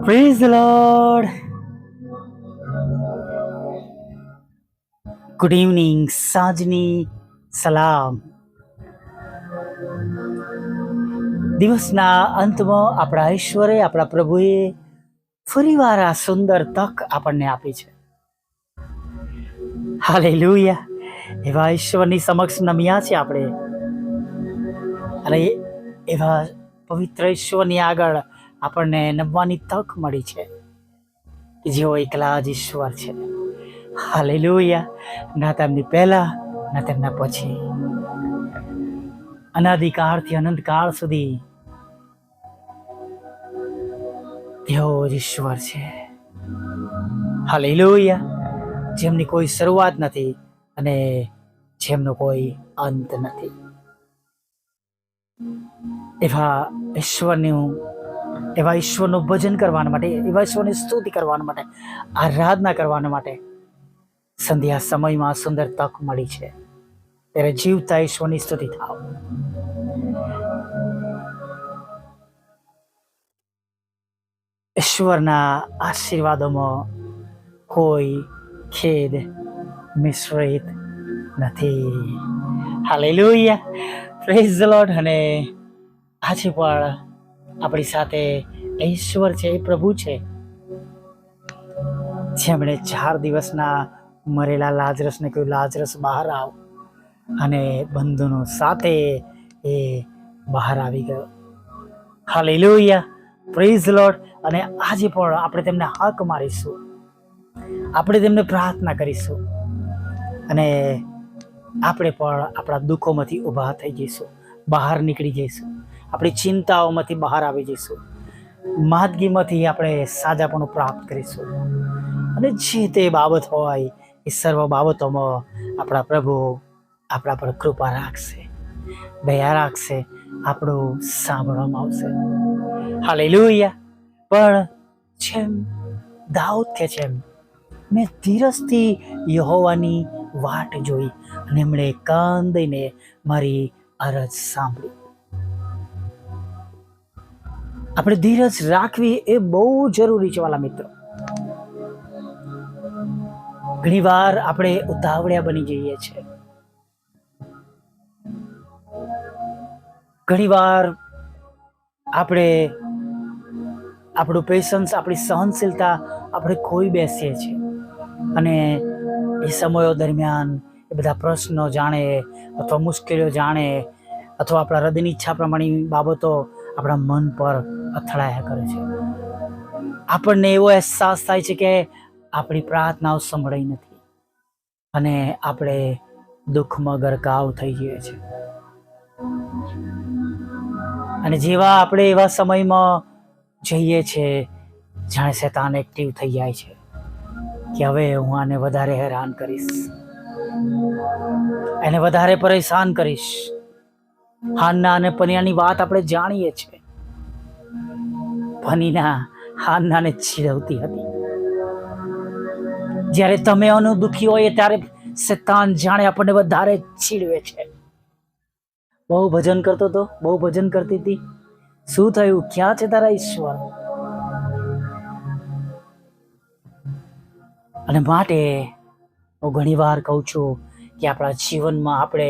Praise the lord. Good evening, સાંજની સલામ. દિવસના અંતમાં આપણા ઈશ્વરે, આપણા પ્રભુએ ફરીવાર આ સુંદર તક આપણને આપી છે. હાલેલુયા. એવા ઈશ્વરની સમક્ષ નમ્યા છે આપણે, અને એવા પવિત્ર ઈશ્વરની આગળ આપણને નમવાની તક મળી છે કે જેઓ એકલા જ ઈશ્વર છે. હાલેલુયા. ના તેમની પહેલા, ના તેમના પછી, અનાદિકાળથી અનંતકાળ સુધી તેઓ જ ઈશ્વર છે. હાલેલુયા. જેમની કોઈ શરૂઆત નથી અને જેમનો કોઈ અંત નથી. એવા ઈશ્વરનું ભજન કરવા માટે, એવા ઈશ્વરની સ્તુતિ કરવા માટે, આરાધના કરવા માટે સંધ્યા સમયમાં સુંદર તક મળી છે. ત્યારે જીવતા ઈશ્વરની સ્તુતિ થાવ. ઈશ્વરના આશીર્વાદોમાં કોઈ ખેદ મિશ્રિત નથી. હાલેલુયા. Praise the lord. અને આજે પણ આપણી સાથે ઈશ્વર છે, એ પ્રભુ છે, જેમણે 4 દિવસના મરેલા લાજરસને કહ્યું, લાજરસ બહાર આવ, અને બંધુનો સાથે એ બહાર આવી ગયો. હાલેલુયા. Praise the lord. અને આજે પણ આપણે તેમને હાક મારીશું, આપણે તેમને પ્રાર્થના કરીશું, અને આપણે પણ આપણા દુઃખોમાંથી ઊભા થઈ જઈશું, બહાર નીકળી જઈશું, આપણી ચિંતાઓમાંથી બહાર આવી જઈશું, માંદગીમાંથી આપણે સાજાપણું પ્રાપ્ત કરીશું, અને જે તે બાબત હોય એ સર્વ બાબતોમાં આપણા પ્રભુ આપણા પર કૃપા રાખશે, દયા રાખશે, આપણું સાંભળવામાં આવશે. હાલેલુયા. પણ જેમ દાઉદ કે છે, મેં ધીરજથી યહોવાની વાટ જોઈ અને એમણે કાન દઈને મારી અરજ સાંભળી. આપણે ધીરજ રાખવી એ બહુ જરૂરી છે વાલા મિત્રો. ઘણી વાર આપણે ઉતાવળિયા બની જઈએ છીએ. ઘણી વાર આપણે આપણું પેશન્સ, આપણી સહનશીલતા આપણે ખોઈ બેસીએ છીએ, અને એ સમયો દરમિયાન એ બધા પ્રશ્નો જાણે, અથવા મુશ્કેલીઓ જાણે, અથવા આપણા હૃદયની ઈચ્છા પ્રમાણેની બાબતો આપણા મન પર અથડાયા કરે છે. આપણને એવો અહેસાસ થાય છે કે આપણી પ્રાર્થનાઓ સંભળાઈ નથી, અને આપણે દુઃખમાં ગરકાવ થઈ જઈએ છીએ. અને જેવા આપણે એવા સમયમાં જઈએ છીએ, જાણે શૈતાન એક્ટિવ થઈ જાય છે કે હવે હું આને વધારે હેરાન કરીશ, એને વધારે પરેશાન કરીશ. હાનના અને પનિયાની વાત આપણે જાણીએ છીએ. પનીના હાનનાને ચીડવતી હતી. જ્યારે તમે દુઃખી હોય ત્યારે શૈતાન જાણે આપણને વધારે ચીડવે છે. બહુ ભજન કરતો હતો, બહુ ભજન કરતી હતી, શું થયું? ક્યાં છે તારા ઈશ્વર? અને માટે હું ઘણી વાર કહું છું કે આપણા જીવનમાં આપણે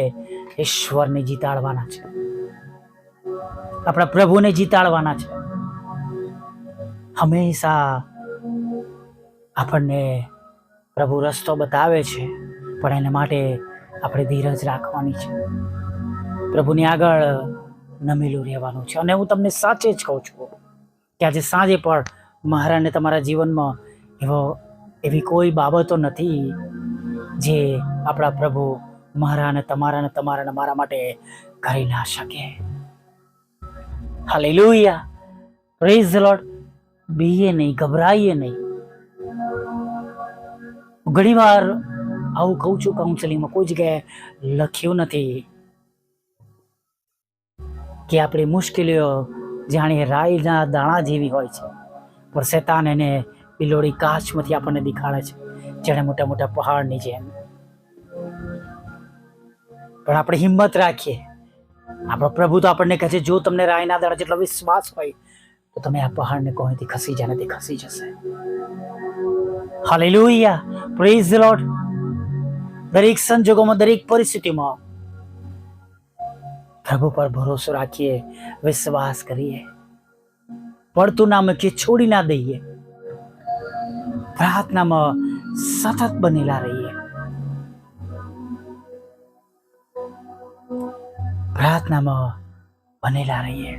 ઈશ્વરને જીતાડવાના છે, આપણા પ્રભુને જીતાડવાના છે. હંમેશા આપણને પ્રભુ રસ્તો બતાવે છે, પણ એના માટે આપણે ધીરજ રાખવાની છે, પ્રભુની આગળ નમેલું રહેવાનું છે. અને હું તમને સાચે જ કહું છું કે આજે સાંજે પણ મહારાજને તમારા જીવનમાં એવી કોઈ બાબતો નથી જે આપણા પ્રભુ મહારાજને તમારા મારા માટે કરી ના શકે. Hallelujah. Praise the lord. BA નહીં, ગભરાઈએ નહીં. ઘણી વાર આવું કહું છું કાઉન્સેલિંગમાં, કોઈ જગ્યાએ લખ્યું નથી કે આપણી મુશ્કેલીઓ જાણે રાઈના દાણા જેવી હોય છે, પણ શૈતાન એને બિલોડી કાચમાંથી આપણને દેખાડે છે, જેણે મોટા મોટા પહાડની જેમ. પણ આપણે હિંમત રાખીએ. આપણો પ્રભુ તો આપણને કહે છે, જો તમને રાઈના દાણા જેટલો વિશ્વાસ હોય તો તમે આ પહાડને કહો અહીંથી ખસી જાય, તે ખસી જશે. Hallelujah, praise the lord. દરેક સંજોગોમાં, દરેક પરિસ્થિતિમાં પ્રભુ પર ભરોસો રાખીએ, વિશ્વાસ કરીએ, પડતું ના મૂકીએ, છોડી ના દઈએ, પ્રાર્થનામાં સતત બનેલા રહીએ. પ્રાર્થનામાં બનેલા રહીએ.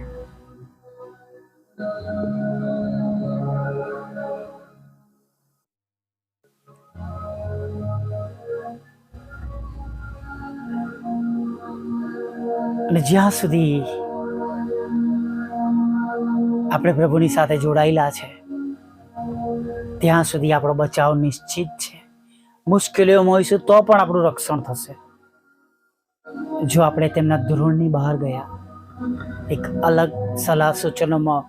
અને જ્યાં સુધી આપણે પ્રભુની સાથે જોડાયેલા છે ત્યાં સુધી આપણો બચાવ નિશ્ચિત છે. મુશ્કેલીઓમાં હોઈશું તો પણ આપણું રક્ષણ થશે. જો આપણે તેમના ધોરણની બહાર ગયા, એક અલગ સલાહ સૂચનોમાં,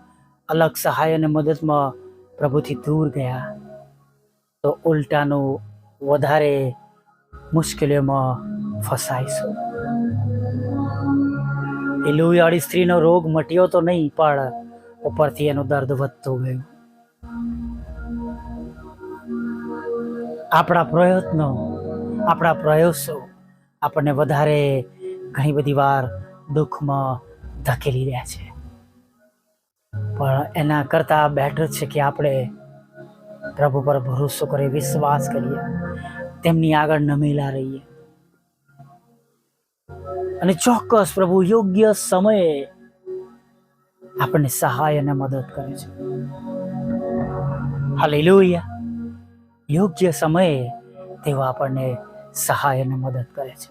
અલગ સહાય અને મદદમાં પ્રભુથી દૂર ગયા, તો ઉલટાનું વધારે મુશ્કેલીઓમાં ફસાઈશું. એ લોહીવાળી સ્ત્રીનો રોગ મટ્યો તો નહીં, પણ ઉપરથી એનું દર્દ વધતું ગયું. આપણા પ્રયત્નો, આપણા પ્રયાસો આપણને વધારે ઘણી બધી વાર દુઃખમાં ધકેલી રહ્યા છે. પણ એના કરતાં બેટર છે કે આપણે પ્રભુ પર ભરોસો કરીએ, વિશ્વાસ કરીએ, તેમની આગળ નમેલા રહીએ. અને ચોક્કસ પ્રભુ યોગ્ય સમયે આપણને સહાય અને મદદ કરે છે. હાલેલુયા, યોગ્ય સમયે તેઓ આપણને સહાય અને મદદ કરે છે.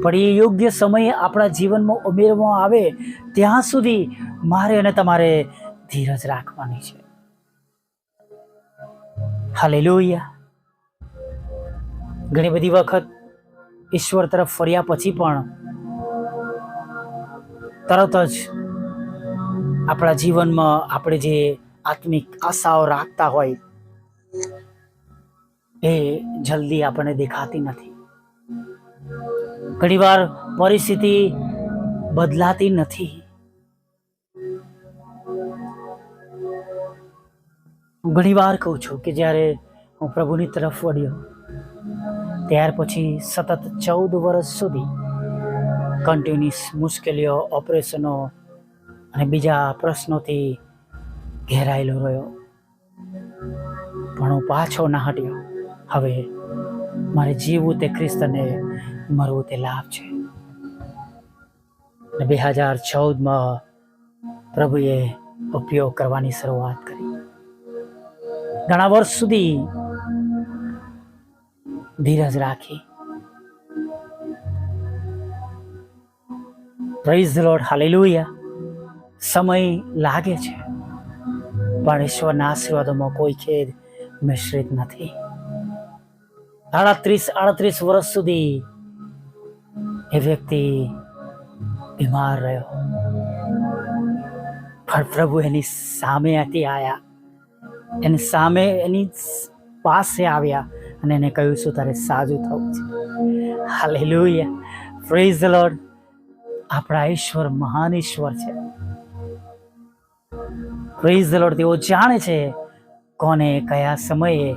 પણ એ યોગ્ય સમયે આપણા જીવનમાં ઉમેરવામાં આવે ત્યાં સુધી મારે અને તમારે ધીરજ રાખવાની છે. હાલેલુયા. ઘણી બધી વખત ઈશ્વર તરફ ફર્યા પછી પણ તરત જ આપણા જીવનમાં આપણે જે આત્મિક આશાઓ રાખતા હોય એ જલ્દી આપણને દેખાતી નથી. ઘણીવાર પરિસ્થિતિ બદલાતી નથી. ઘણીવાર કહું છું કે જ્યારે હું પ્રભુની તરફ વળ્યો ત્યાર પછી સતત 14 વર્ષ સુધી કન્ટિન્યુઅસ મુશ્કેલીઓ, ઓપરેશનો અને બીજા પ્રશ્નોથી ઘેરાયેલો રહ્યો, પણ હું પાછો ના હટ્યો. હવે મારે જીવવું તે ખ્રિસ્ત અને મરવું તે લાભ છે. 2014માં પ્રભુએ ઉપયોગ કરવાની શરૂઆત કરી. ઘણા વર્ષ સુધી ધીરજ રાખી. Praise the Lord, hallelujah. સમય લાગે છે પણ ઈશ્વરના આશીર્વાદોમાં કોઈ ખેદ મિશ્રિત નથી. 38 વર્ષ સુધી એ વ્યક્તિ બીમાર રહ્યો, પણ પ્રભુ એની સામે આવ્યા, એની સામે, એની પાસે આવ્યા અને એને કહ્યું, શું તારે સાજું થવું છે? Hallelujah, praise the lord. આપણા ઈશ્વર મહાન ઈશ્વર છે. Praise the lord. તેઓ જાણે છે કોને કયા સમયે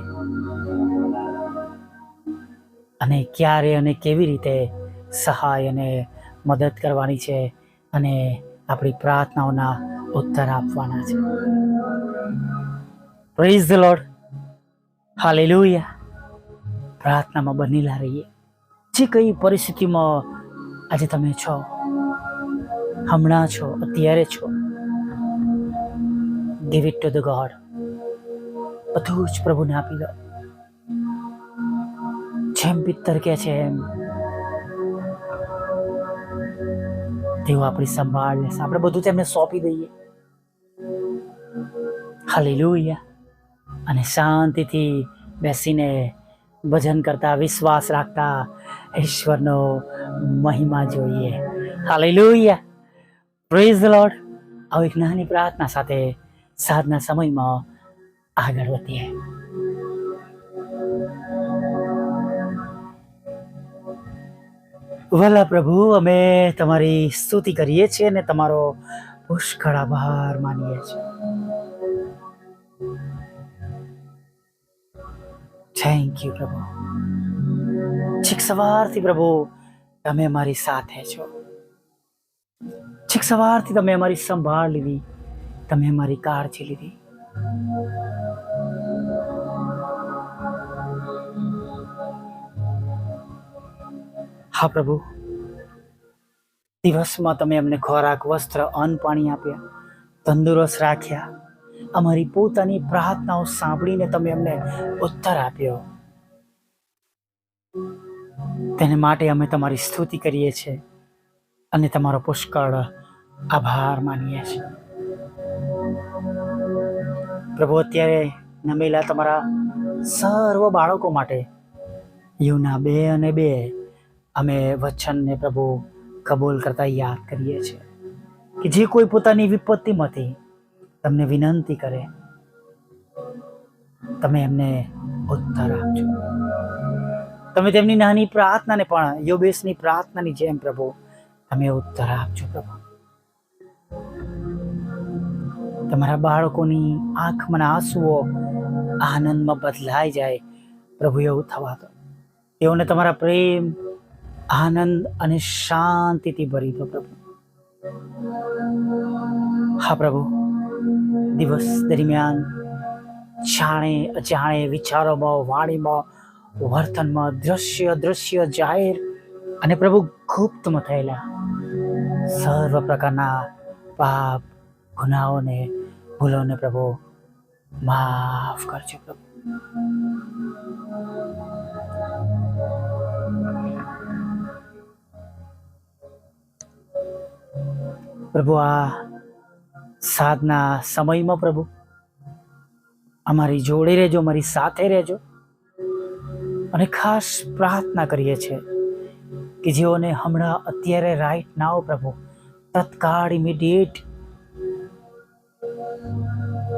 અને ક્યારે અને કેવી રીતે સહાય અને મદદ કરવાની છે અને આપણી પ્રાર્થનાઓના ઉત્તર આપવાના છે. Praise the Lord, hallelujah. પ્રાર્થનામાં બનેલા રહીએ. જે કઈ પરિસ્થિતિમાં આજે તમે છો, હમણાં છો, અત્યારે છો, give it to the God. બધું જ પ્રભુને આપી દો. જેમ પિત્તર કે છે એમ તેઓ આપણી સંભાળ લેશે. આપણે બધું તેમને સોંપી દઈએ. હાલેલુયા. અને શાંતિથી બેસીને ભજન કરતા, વિશ્વાસ રાખતા ઈશ્વરનો મહિમા જોઈએ. Hallelujah, praise the lord. આવી એક નાની પ્રાર્થના સાથે સાંજના સમયમાં આગળ વધીએ. વલ્લા પ્રભુ, અમે તમારી સ્તુતિ કરીએ છીએ અને તમારો પુષ્કળ આભાર માનીએ છીએ. થેન્ક યુ પ્રભુ. છેક સવારથી પ્રભુ તમે અમારી સાથે છો. છેક સવારથી તમે અમારી સંભાળ લીધી, તમે અમારી કાળજી લીધી. હા પ્રભુ, દિવસમાં તમે અમને ખોરાક, વસ્ત્ર, અન્ન, પાણી આપ્યા, તંદુરસ્ત રાખ્યા. અમારી પોતાની પ્રાર્થનાઓ સાંભળીને તમે અમને ઉત્તર આપ્યો. તેને માટે અમે તમારી સ્તુતિ કરીએ છીએ અને તમારો પુષ્કળ આભાર માનીએ છીએ. પ્રભુ, અત્યારે નમેલા તમારા સર્વ બાળકો માટે યુના 2 અને 2 અમે વચનને પ્રભુ કબૂલ કરતા યાદ કરીએ છીએ કે જે કોઈ પોતાની વિપત્તિમાંથી તમને વિનંતી કરે, તમે એમને ઉત્તર આપજો. તમે તેમની નાની પ્રાર્થનાને પણ યોબેસની પ્રાર્થનાની જેમ પ્રભુ તમે ઉત્તર આપજો. પ્રભુ, તમારા બાળકોની આંખમાં આંસુઓ આનંદમાં બદલાઈ જાય. પ્રભુ, એવું થવા દો. તેઓને તમારા પ્રેમ, આનંદ અને શાંતિથી ભરી દો પ્રભુ. હા પ્રભુ, દિવસ દરમિયાન જાણે અજાણે વિચારોમાં, વાણીમાં, વર્તનમાં, દ્રશ્ય અદૃશ્ય, જાહેર અને પ્રભુ ગુપ્તમાં થયેલા સર્વ પ્રકારના પાપ, ગુનાઓને, ભૂલોને પ્રભુ માફ કરજો પ્રભુ. પ્રભુ, આ સાધના સમયમાં પ્રભુ અમારી જોડે રહેજો, અમારી સાથે રહેજો. અને ખાસ પ્રાર્થના કરીએ છીએ કે જેઓને હમણાં અત્યારે રાઈટ નાઓ પ્રભુ તત્કાળ ઇમિડિયેટ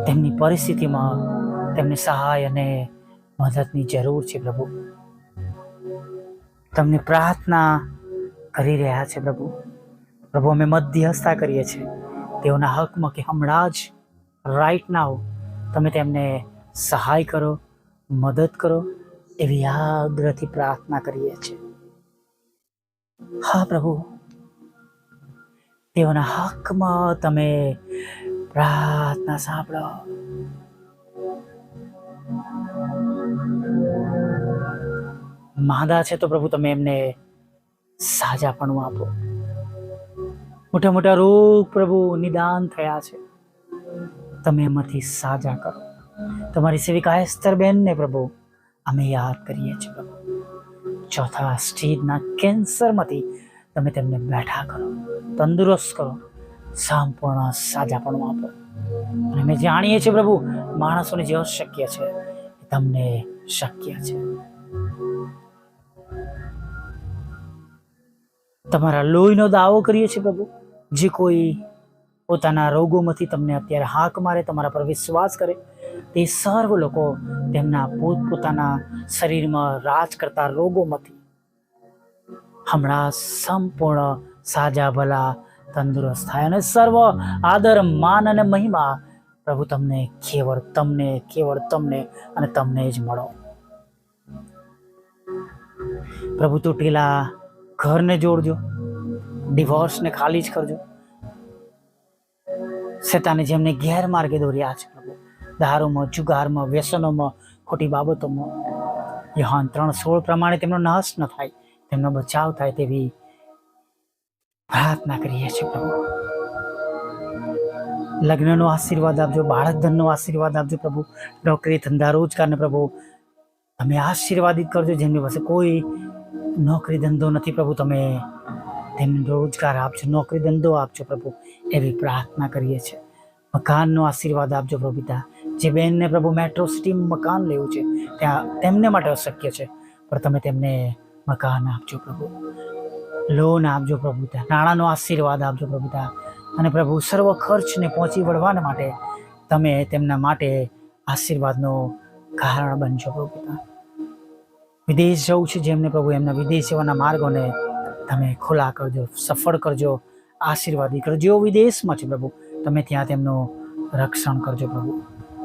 તેમની પરિસ્થિતિમાં તેમને સહાય અને મદદની જરૂર છે પ્રભુ. તમને પ્રાર્થના કરી રહ્યા છે પ્રભુ. પ્રભુ, અમે મધ્યસ્થતા કરીએ છીએ તેઓના હકમાં કે હમણાં જ રાઈટ નાઓ તમે તેમને સહાય કરો, મદદ કરો, એવી આગ્રહથી પ્રાર્થના કરીએ છીએ. હા પ્રભુ, તેઓના હકમાં તમે પ્રાર્થના સાંભળો. માંદા છે તો પ્રભુ તમે એમને સાજાપણું આપો. મોટા મોટા રોગ પ્રભુ નિદાન થયા છે, તમે એમાંથી સાજા કરો. તમારી સેવિકા એસ્તરબેનને પ્રભુ અમે યાદ કરીએ છીએ પ્રભુ. 4થા સ્ટેજના કેન્સરમાંથી તમે તેમને બેઠા કરો, તંદુરસ્ત કરો, સંપૂર્ણ સાજાપણું આપો. અને અમે જાણીએ છીએ પ્રભુ માણસોને જે અશક્ય છે એ તમને શક્ય છે. તમારા લોહીનો દાવો કરીએ છીએ પ્રભુ. જે કોઈ પોતાના રોગોમાંથી તમને અત્યારે હાક મારે, તમારા પર વિશ્વાસ કરે, તે સર્વ લોકો તેમના પોતપોતાના શરીરમાં રાજ કરતા રોગોમાંથી હમણાં સંપૂર્ણ સાજા ભલા તંદુરસ્ત થાય. અને સર્વ આદર, માન અને મહિમા પ્રભુ તમને કેવળ તમને અને તમને જ મળો. પ્રભુ, તૂટેલા ઘરને જોડજો, ડિવોર્સને ખાલી જ કરજો. શેતાને જેમને ગેરમાર્ગે દોર્યા છે પ્રભુ, દારૂમાં, જુગારમાં, વ્યસનોમાં, ખોટી બાબતોમાં, યોહાન 3:16 પ્રમાણે તેમનો નાશ ન થાય, તેમનો બચાવ થાય તેવી પ્રાર્થના કરીએ છીએ પ્રભુ. લગ્નનો આશીર્વાદ આપજો, બાળક ધનનો આશીર્વાદ આપજો પ્રભુ. નોકરી, ધંધા, રોજગારને પ્રભુ તમે આશીર્વાદિત કરજો. જેમની પાસે કોઈ નોકરી ધંધો નથી પ્રભુ, તમે તેમને રોજગાર આપજો, નોકરી ધંધો આપજો પ્રભુ, એવી પ્રાર્થના કરીએ છીએ. મકાનનો આશીર્વાદ આપજો પ્રભુ પિતા. જે બેનને પ્રભુ મેટ્રો સિટીમાં મકાન લેવું છે, ત્યાં તેમને માટે અશક્ય છે, પણ તમે તેમને મકાન આપજો પ્રભુ, લોન આપજો પ્રભુ પિતા, નાણાંનો આશીર્વાદ આપજો પ્રભુ પિતા. અને પ્રભુ સર્વ ખર્ચને પહોંચી વળવાના માટે તમે તેમના માટે આશીર્વાદનો કારણ બનજો પ્રભુ પિતા. વિદેશ જવું છે જેમને પ્રભુ, એમના વિદેશ જવાના માર્ગોને તમે ખુલ્લા કરજો, સફળ કરજો, આશીર્વાદી કરજો. જેઓ વિદેશમાં છે પ્રભુ તમે ત્યાં તેમનું રક્ષણ કરજો પ્રભુ.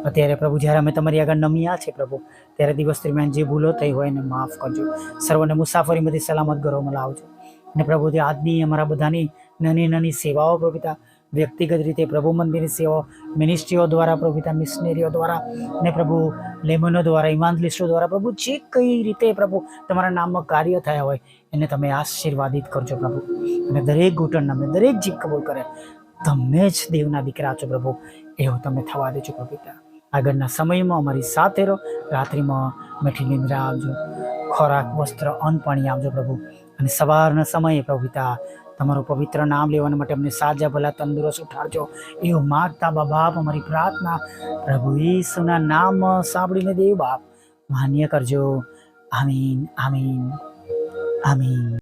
અત્યારે પ્રભુ જ્યારે અમે તમારી આગળ નમ્યા છે પ્રભુ, ત્યારે દિવસ દરમિયાન જે ભૂલો થઈ હોય એને માફ કરજો. સર્વને મુસાફરીમાંથી સલામત ઘરોમાં લાવજો. અને પ્રભુ તે આજની અમારા બધાની નાની નાની સેવાઓ પ્રભુ પિતા, વ્યક્તિગત રીતે પ્રભુ મંદિરની સેવાઓ, મિનિસ્ટ્રીઓ દ્વારા પ્રભુ પિતા, મિશનરીઓ દ્વારા ને પ્રભુ લેમનો દ્વારા, ઇવાન્જલિસ્ટો દ્વારા પ્રભુ, જે કઈ રીતે પ્રભુ તમારા નામમાં કાર્ય થયા હોય એને તમે આશીર્વાદિત કરજો પ્રભુ. અને દરેક ઘૂંટણ નામે દરેક જીભ કબૂલ કરે તમે જ દેવના દીકરા છો પ્રભુ, એવું તમે થવા દેજો પ્રભુ પિતા. આગળના સમયમાં અમારી સાથે રહો. રાત્રિમાં મીઠી નિંદ્રા આપજો, ખોરાક, વસ્ત્ર, અન્ન, પાણી આપજો પ્રભુ. અને સવારના સમયે પ્રભુ પિતા તમારું પવિત્ર નામ લેવાના માટે અમને સાજા ભલા તંદુરસ્ત ઉઠાડજો, એવું માગતા બાપ અમારી પ્રાર્થના પ્રભુ ઈસુના નામમાં સાંભળીને દેવ બાપ માન્ય કરજો. આમીન, આમીન, આમીન.